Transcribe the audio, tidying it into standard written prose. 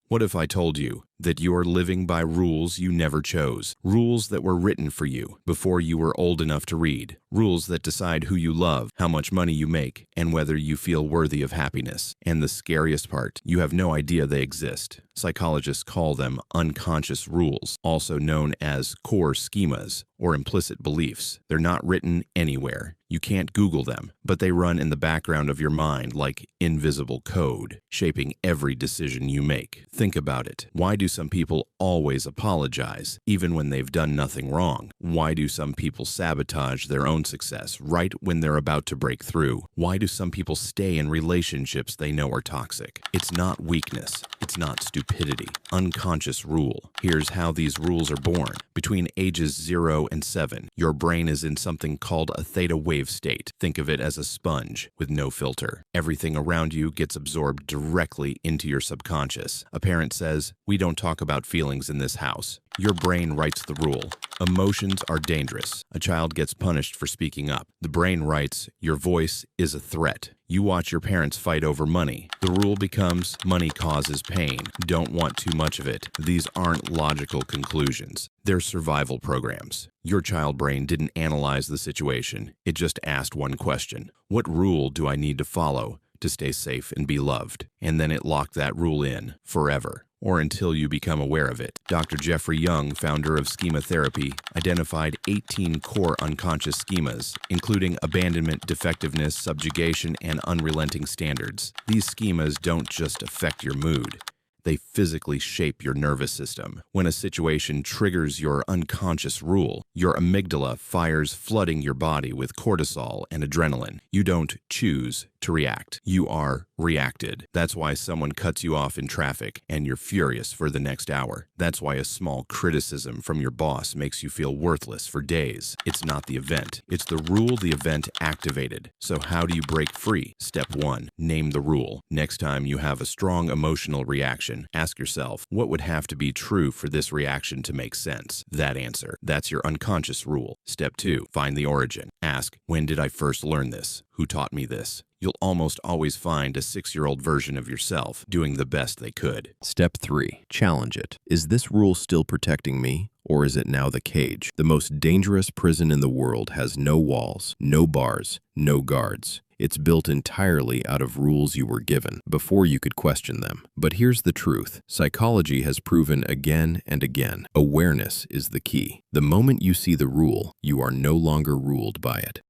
What if I told you that you are living by rules you never chose, rules that were written for you before you were old enough to read, rules that decide who you love, how much money you make, and whether you feel worthy of happiness? And the scariest part, you have no idea they exist. Psychologists call them unconscious rules, also known as core schemas or implicit beliefs. They're not written anywhere. You can't Google them, but they run in the background of your mind like invisible code, shaping every decision you make. Think about it. Why do some people always apologize, even when they've done nothing wrong? Why do some people sabotage their own success right when they're about to break through? Why do some people stay in relationships they know are toxic? It's not weakness. It's not stupidity. Unconscious rule. Here's how these rules are born. Between ages 0 and 7, your brain is in something called a theta wave state. Think of it as a sponge with no filter. Everything around you gets absorbed directly into your subconscious. A parent says, "We don't talk about feelings in this house." Your brain writes the rule. Emotions are dangerous. A child gets punished for speaking up. The brain writes, "Your voice is a threat." You watch your parents fight over money. The rule becomes, money causes pain. Don't want too much of it. These aren't logical conclusions. They're survival programs. Your child brain didn't analyze the situation. It just asked one question. What rule do I need to follow to stay safe and be loved? And then it locked that rule in forever, or until you become aware of it. Dr. Jeffrey Young, founder of Schema Therapy, identified 18 core unconscious schemas, including abandonment, defectiveness, subjugation, and unrelenting standards. These schemas don't just affect your mood. They physically shape your nervous system. When a situation triggers your unconscious rule, your amygdala fires, flooding your body with cortisol and adrenaline. You don't choose to react. You are reacted. That's why someone cuts you off in traffic and you're furious for the next hour. That's why a small criticism from your boss makes you feel worthless for days. It's not the event. It's the rule the event activated. So how do you break free? Step 1. Name the rule. Next time you have a strong emotional reaction, ask yourself, what would have to be true for this reaction to make sense? That answer. That's your unconscious rule. Step 2. Find the origin. Ask, when did I first learn this? Who taught me this? You'll almost always find a 6-year-old version of yourself doing the best they could. Step 3. Challenge it. Is this rule still protecting me, or is it now the cage? The most dangerous prison in the world has no walls, no bars, no guards. It's built entirely out of rules you were given before you could question them. But here's the truth. Psychology has proven again and again, awareness is the key. The moment you see the rule, you are no longer ruled by it.